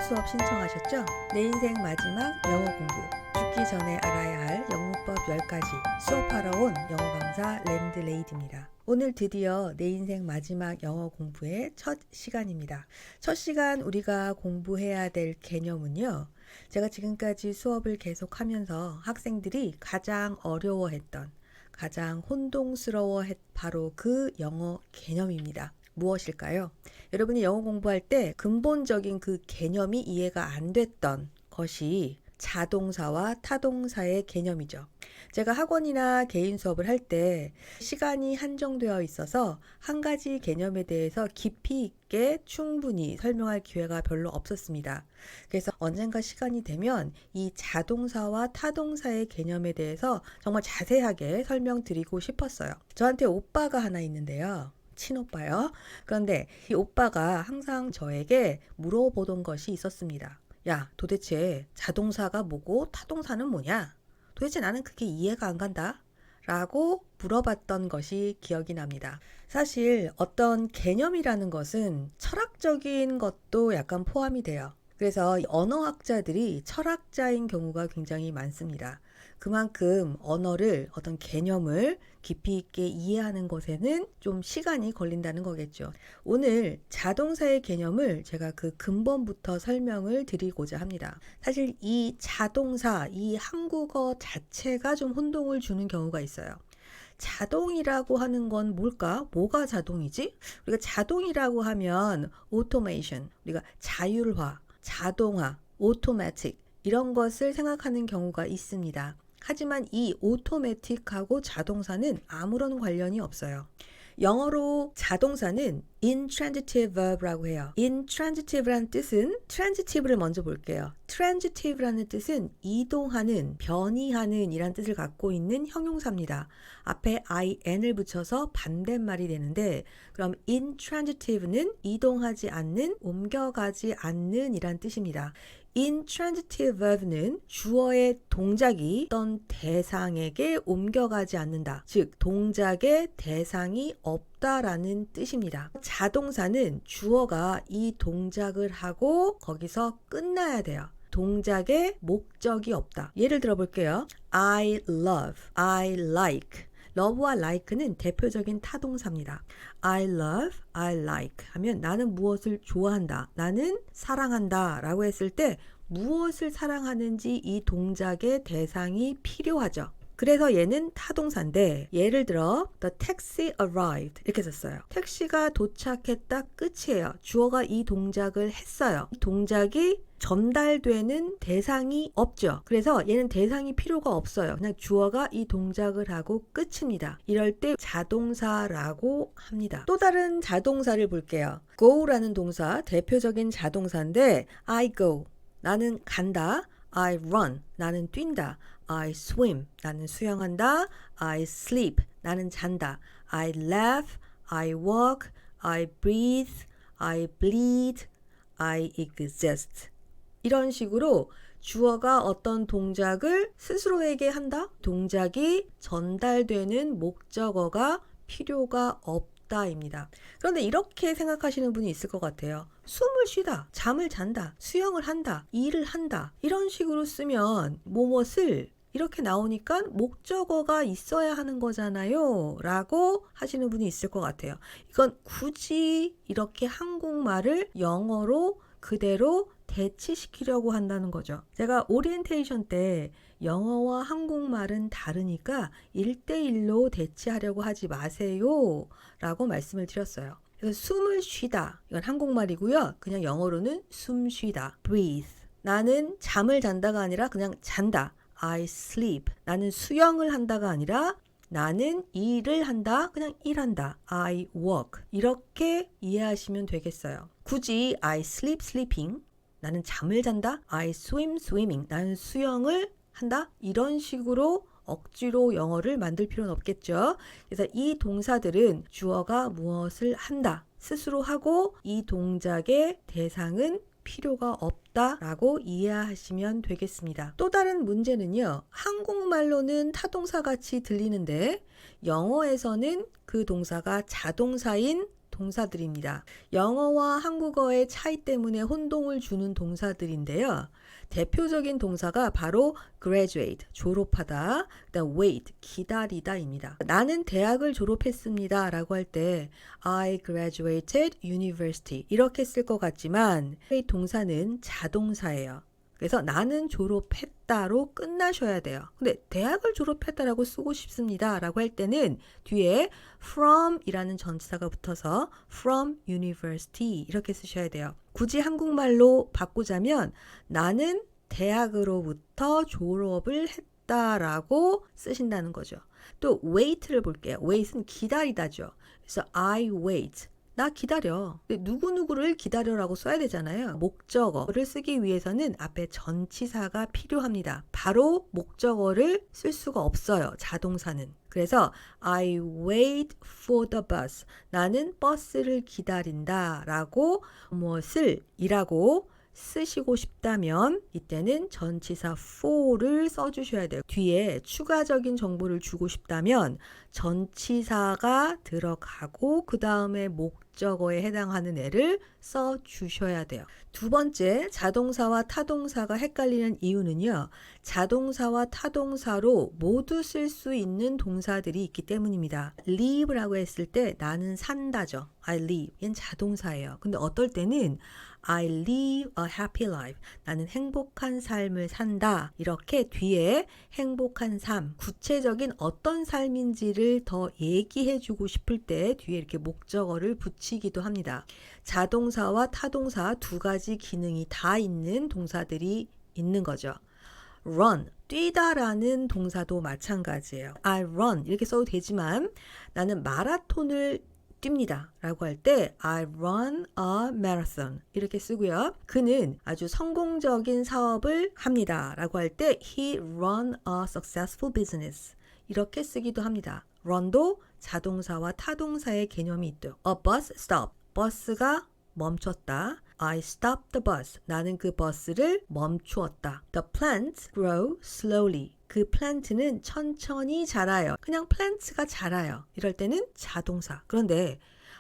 수업 신청하셨죠? 내 인생 마지막 영어 공부, 죽기 전에 알아야 할 영문법 10가지 수업하러 온 영어 강사 랜드레이드입니다. 오늘 드디어 내 인생 마지막 영어 공부의 첫 시간입니다. 첫 시간 우리가 공부해야 될 개념은요. 제가 지금까지 수업을 계속하면서 학생들이 가장 어려워했던, 가장 혼동스러워했던 바로 그 영어 개념입니다. 무엇일까요? 여러분이 영어 공부할 때 근본적인 그 개념이 이해가 안 됐던 것이 자동사와 타동사의 개념이죠. 제가 학원이나 개인 수업을 할 때 시간이 한정되어 있어서 한 가지 개념에 대해서 깊이 있게 충분히 설명할 기회가 별로 없었습니다. 그래서 언젠가 시간이 되면 이 자동사와 타동사의 개념에 대해서 정말 자세하게 설명드리고 싶었어요. 저한테 오빠가 하나 있는데요. 친오빠요. 그런데 이 오빠가 항상 저에게 물어보던 것이 있었습니다. 야, 도대체 자동사가 뭐고 타동사는 뭐냐? 도대체 나는 그게 이해가 안 간다. 라고 물어봤던 것이 기억이 납니다. 사실 어떤 개념이라는 것은 철학적인 것도 약간 포함이 돼요. 그래서 언어학자들이 철학자인 경우가 굉장히 많습니다. 그만큼 언어를, 어떤 개념을 깊이 있게 이해하는 것에는 좀 시간이 걸린다는 거겠죠. 오늘 자동사의 개념을 제가 그 근본부터 설명을 드리고자 합니다. 사실 이 자동사, 이 한국어 자체가 좀 혼동을 주는 경우가 있어요. 자동이라고 하는 건 뭘까? 뭐가 자동이지? 우리가 자동이라고 하면 automation, 우리가 자율화, 자동화, automatic 이런 것을 생각하는 경우가 있습니다. 하지만 이 automatic하고 자동사는 아무런 관련이 없어요. 영어로 자동사는 intransitive verb라고 해요. intransitive라는 뜻은 transitive를 먼저 볼게요. transitive라는 뜻은 이동하는, 변이하는 이란 뜻을 갖고 있는 형용사입니다. 앞에 in을 붙여서 반대말이 되는데 그럼 intransitive는 이동하지 않는, 옮겨가지 않는 이란 뜻입니다. intransitive verb는 주어의 동작이 어떤 대상에게 옮겨가지 않는다. 즉, 동작의 대상이 없다라는 뜻입니다. 자동사는 주어가 이 동작을 하고 거기서 끝나야 돼요. 동작의 목적이 없다. 예를 들어 볼게요. I love, I like. love와 like는 대표적인 타동사입니다. I love, I like 하면 나는 무엇을 좋아한다, 나는 사랑한다 라고 했을 때 무엇을 사랑하는지 이 동작의 대상이 필요하죠. 그래서 얘는 타동사인데 예를 들어 The taxi arrived 이렇게 썼어요. 택시가 도착했다 끝이에요. 주어가 이 동작을 했어요. 이 동작이 전달되는 대상이 없죠. 그래서 얘는 대상이 필요가 없어요. 그냥 주어가 이 동작을 하고 끝입니다. 이럴 때 자동사라고 합니다. 또 다른 자동사를 볼게요. go라는 동사 대표적인 자동사인데 I go 나는 간다. I run 나는 뛴다. I swim 나는 수영한다. I sleep 나는 잔다. I laugh, I walk, I breathe, I bleed, I exist. 이런 식으로 주어가 어떤 동작을 스스로에게 한다. 동작이 전달되는 목적어가 필요가 없다입니다. 그런데 이렇게 생각하시는 분이 있을 것 같아요. 숨을 쉬다, 잠을 잔다, 수영을 한다, 일을 한다 이런 식으로 쓰면 무엇을 이렇게 나오니까 목적어가 있어야 하는 거잖아요 라고 하시는 분이 있을 것 같아요. 이건 굳이 이렇게 한국말을 영어로 그대로 대치시키려고 한다는 거죠. 제가 오리엔테이션 때 영어와 한국말은 다르니까 1대1로 대치하려고 하지 마세요 라고 말씀을 드렸어요. 그래서 숨을 쉬다 이건 한국말이고요. 그냥 영어로는 숨 쉬다 breathe. 나는 잠을 잔다가 아니라 그냥 잔다. I sleep. 나는 수영을 한다가 아니라 나는 일을 한다. 그냥 일한다. I work. 이렇게 이해하시면 되겠어요. 굳이 I sleep sleeping. 나는 잠을 잔다. I swim swimming. 나는 수영을 한다. 이런 식으로 억지로 영어를 만들 필요는 없겠죠. 그래서 이 동사들은 주어가 무엇을 한다. 스스로 하고 이 동작의 대상은 필요가 없다라고 이해하시면 되겠습니다. 또 다른 문제는요. 한국말로는 타동사 같이 들리는데 영어에서는 그 동사가 자동사인 동사들입니다. 영어와 한국어의 차이 때문에 혼동을 주는 동사들인데요. 대표적인 동사가 바로 graduate, 졸업하다, 그다음 wait, 기다리다입니다. 나는 대학을 졸업했습니다 라고 할 때 I graduated university 이렇게 쓸 것 같지만 이 동사는 자동사예요. 그래서 나는 졸업했다로 끝나셔야 돼요. 근데 대학을 졸업했다라고 쓰고 싶습니다 라고 할 때는 뒤에 from 이라는 전치사가 붙어서 from university 이렇게 쓰셔야 돼요. 굳이 한국말로 바꾸자면 나는 대학으로부터 졸업을 했다라고 쓰신다는 거죠. 또 wait를 볼게요. wait은 기다리다죠. 그래서 I wait. 나 기다려. 누구누구를 기다려라고 써야 되잖아요. 목적어를 쓰기 위해서는 앞에 전치사가 필요합니다. 바로 목적어를 쓸 수가 없어요. 자동사는. 그래서 I wait for the bus. 나는 버스를 기다린다 라고 무엇을 이라고 쓰시고 싶다면 이때는 전치사 for를 써주셔야 돼요. 뒤에 추가적인 정보를 주고 싶다면 전치사가 들어가고 그 다음에 목적어에 해당하는 애를 써주셔야 돼요. 두 번째, 자동사와 타동사가 헷갈리는 이유는요. 자동사와 타동사로 모두 쓸 수 있는 동사들이 있기 때문입니다. live라고 했을 때 나는 산다죠. I live. 얘는 자동사예요. 근데 어떨 때는 I live a happy life. 나는 행복한 삶을 산다. 이렇게 뒤에 행복한 삶, 구체적인 어떤 삶인지를 더 얘기해 주고 싶을 때 뒤에 이렇게 목적어를 붙이기도 합니다. 자동사와 타동사 두 가지 기능이 다 있는 동사들이 있는 거죠. run, 뛰다라는 동사도 마찬가지예요. I run 이렇게 써도 되지만 나는 마라톤을 뜁니다 라고 할 때 I run a marathon 이렇게 쓰고요. 그는 아주 성공적인 사업을 합니다 라고 할 때 he run a successful business 이렇게 쓰기도 합니다. run도 자동사와 타동사의 개념이 있죠. A bus stop, 버스가 멈췄다. I stopped the bus. 나는 그 버스를 멈추었다. The plants grow slowly. 그 플랜트는 천천히 자라요. 그냥 플랜트가 자라요. 이럴 때는 자동사. 그런데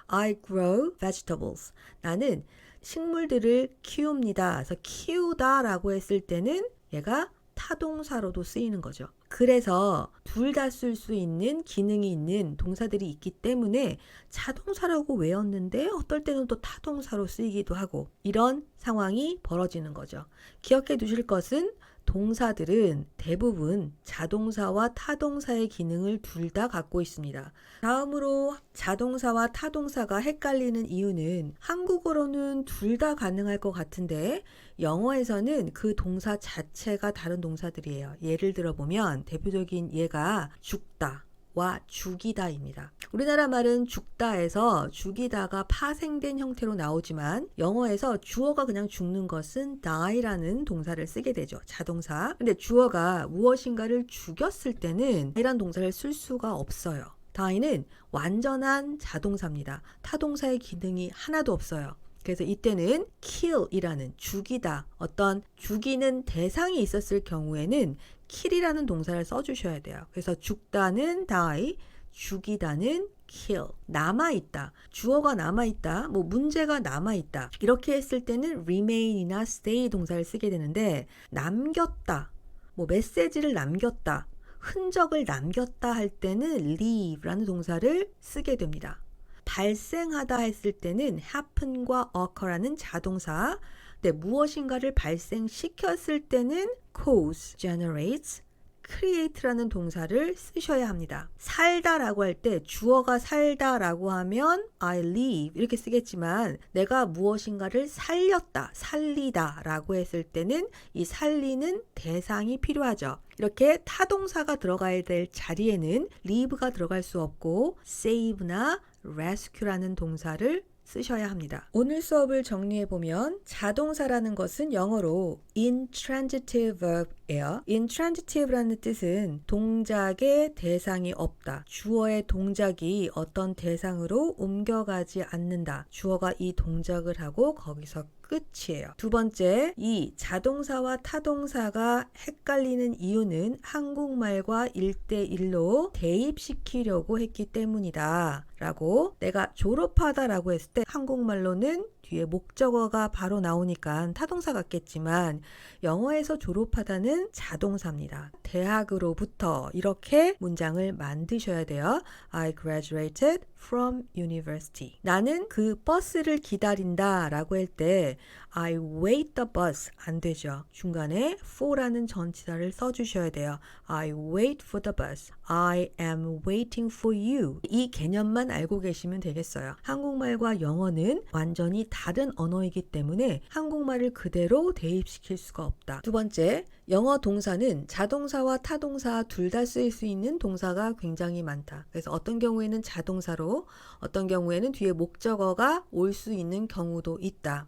I grow vegetables. 나는 식물들을 키웁니다. 그래서 키우다 라고 했을 때는 얘가 타동사로도 쓰이는 거죠. 그래서 둘 다 쓸 수 있는 기능이 있는 동사들이 있기 때문에 자동사라고 외웠는데 어떨 때는 또 타동사로 쓰이기도 하고 이런 상황이 벌어지는 거죠. 기억해 두실 것은 동사들은 대부분 자동사와 타동사의 기능을 둘 다 갖고 있습니다. 다음으로 자동사와 타동사가 헷갈리는 이유는 한국어로는 둘 다 가능할 것 같은데 영어에서는 그 동사 자체가 다른 동사들이에요. 예를 들어 보면 대표적인 예가 죽다. 와 죽이다입니다. 우리나라 말은 죽다에서 죽이다가 파생된 형태로 나오지만 영어에서 주어가 그냥 죽는 것은 die라는 동사를 쓰게 되죠. 자동사. 근데 주어가 무엇인가를 죽였을 때는 die라는 동사를 쓸 수가 없어요. die는 완전한 자동사입니다. 타동사의 기능이 하나도 없어요. 그래서 이때는 kill이라는 죽이다, 어떤 죽이는 대상이 있었을 경우에는 kill이라는 동사를 써주셔야 돼요. 그래서 죽다는 die, 죽이다는 kill. 남아있다, 주어가 남아있다, 뭐 문제가 남아있다 이렇게 했을 때는 remain이나 stay 동사를 쓰게 되는데 남겼다, 뭐 메시지를 남겼다, 흔적을 남겼다 할 때는 leave라는 동사를 쓰게 됩니다. 발생하다 했을 때는 happen과 occur라는 자동사, 근데 무엇인가를 발생시켰을 때는 cause, generates, create라는 동사를 쓰셔야 합니다. 살다라고 할 때 주어가 살다라고 하면 I live 이렇게 쓰겠지만 내가 무엇인가를 살렸다, 살리다 라고 했을 때는 이 살리는 대상이 필요하죠. 이렇게 타동사가 들어가야 될 자리에는 live가 들어갈 수 없고 save나 rescue라는 동사를 쓰셔야 합니다. 오늘 수업을 정리해보면 자동사라는 것은 영어로 intransitive verb예요. intransitive라는 뜻은 동작의 대상이 없다. 주어의 동작이 어떤 대상으로 옮겨가지 않는다. 주어가 이 동작을 하고 거기서 끝이에요. 두 번째, 이 자동사와 타동사가 헷갈리는 이유는 한국말과 1대1로 대입시키려고 했기 때문이다 라고, 내가 졸업하다 라고 했을 때 한국말로는 뒤에 목적어가 바로 나오니까 타동사 같겠지만 영어에서 졸업하다는 자동사입니다. 대학으로부터 이렇게 문장을 만드셔야 돼요. I graduated from university. 나는 그 버스를 기다린다 라고 할 때 I wait the bus 안 되죠. 중간에 for라는 전치사를 써주셔야 돼요. I wait for the bus. I am waiting for you. 이 개념만 알고 계시면 되겠어요. 한국말과 영어는 완전히 다른 언어이기 때문에 한국말을 그대로 대입시킬 수가 없다. 두 번째, 영어 동사는 자동사와 타동사 둘 다 쓰일 수 있는 동사가 굉장히 많다. 그래서 어떤 경우에는 자동사로, 어떤 경우에는 뒤에 목적어가 올 수 있는 경우도 있다.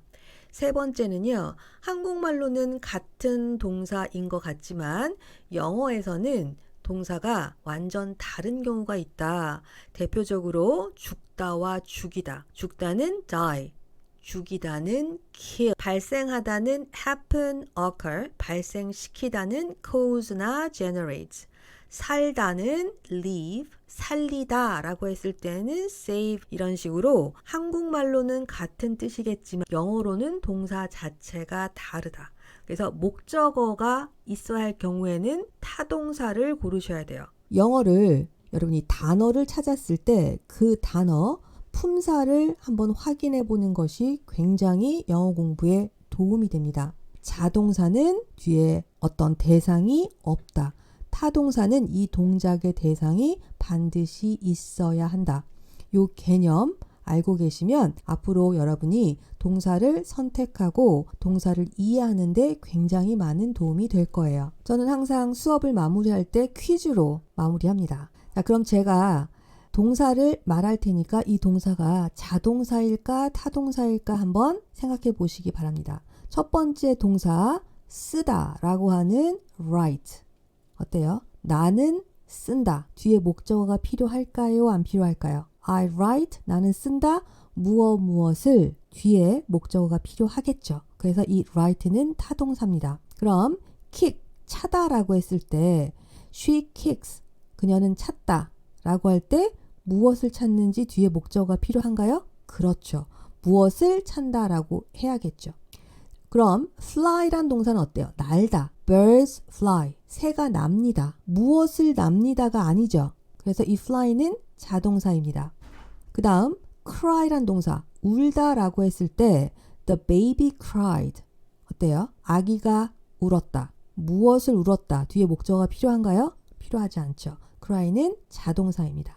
세 번째는요, 한국말로는 같은 동사인 것 같지만 영어에서는 동사가 완전 다른 경우가 있다. 대표적으로 죽다와 죽이다. 죽다는 die, 죽이다는 kill, 발생하다는 happen, occur, 발생시키다는 cause나 generate, 살다는 live, 살리다 라고 했을 때는 save, 이런 식으로 한국말로는 같은 뜻이겠지만 영어로는 동사 자체가 다르다. 그래서 목적어가 있어야 할 경우에는 타동사를 고르셔야 돼요. 영어를 여러분이 단어를 찾았을 때 그 단어 품사를 한번 확인해 보는 것이 굉장히 영어 공부에 도움이 됩니다. 자동사는 뒤에 어떤 대상이 없다. 타동사는 이 동작의 대상이 반드시 있어야 한다. 이 개념 알고 계시면 앞으로 여러분이 동사를 선택하고 동사를 이해하는 데 굉장히 많은 도움이 될 거예요. 저는 항상 수업을 마무리할 때 퀴즈로 마무리합니다. 자, 그럼 제가 동사를 말할 테니까 이 동사가 자동사일까 타동사일까 한번 생각해 보시기 바랍니다. 첫 번째 동사 쓰다 라고 하는 write. 어때요? 나는 쓴다. 뒤에 목적어가 필요할까요? 안 필요할까요? I write, 나는 쓴다. 무엇을 뒤에 목적어가 필요하겠죠. 그래서 이 write는 타동사입니다. 그럼 kick, 차다 라고 했을 때 she kicks, 그녀는 찾다 라고 할 때 무엇을 찾는지 뒤에 목적어가 필요한가요? 그렇죠. 무엇을 찬다 라고 해야겠죠. 그럼 fly란 동사는 어때요? 날다. birds fly. 새가 납니다. 무엇을 납니다가 아니죠. 그래서 이 fly는 자동사입니다. 그 다음 cry란 동사. 울다 라고 했을 때 the baby cried. 어때요? 아기가 울었다. 무엇을 울었다. 뒤에 목적어가 필요한가요? 필요하지 않죠. cry는 자동사입니다.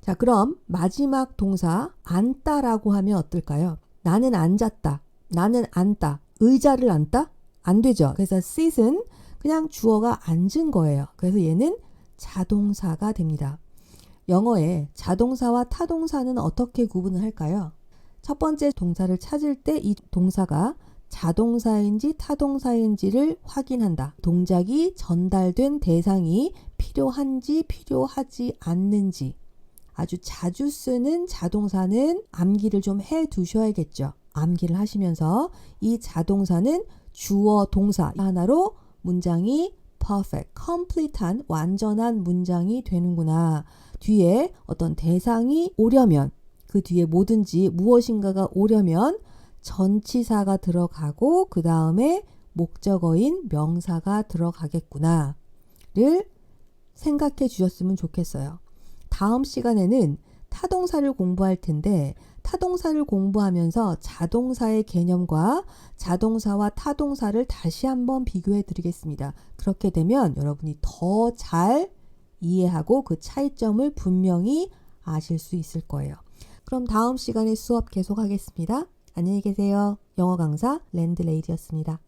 자, 그럼 마지막 동사 앉다라고 하면 어떨까요? 나는 앉았다. 나는 앉다. 의자를 앉다? 안 되죠. 그래서 sit은 그냥 주어가 앉은 거예요. 그래서 얘는 자동사가 됩니다. 영어에 자동사와 타동사는 어떻게 구분을 할까요? 첫 번째 동사를 찾을 때 이 동사가 자동사인지 타동사인지를 확인한다. 동작이 전달된 대상이 필요한지 필요하지 않는지. 아주 자주 쓰는 자동사는 암기를 좀 해 두셔야겠죠. 암기를 하시면서 이 자동사는 주어 동사 하나로 문장이 perfect, complete한 완전한 문장이 되는구나. 뒤에 어떤 대상이 오려면 그 뒤에 뭐든지 무엇인가가 오려면 전치사가 들어가고 그 다음에 목적어인 명사가 들어가겠구나를 생각해 주셨으면 좋겠어요. 다음 시간에는 타동사를 공부할 텐데 타동사를 공부하면서 자동사의 개념과 자동사와 타동사를 다시 한번 비교해 드리겠습니다. 그렇게 되면 여러분이 더 잘 이해하고 그 차이점을 분명히 아실 수 있을 거예요. 그럼 다음 시간에 수업 계속하겠습니다. 안녕히 계세요. 영어 강사 랜드레이디였습니다.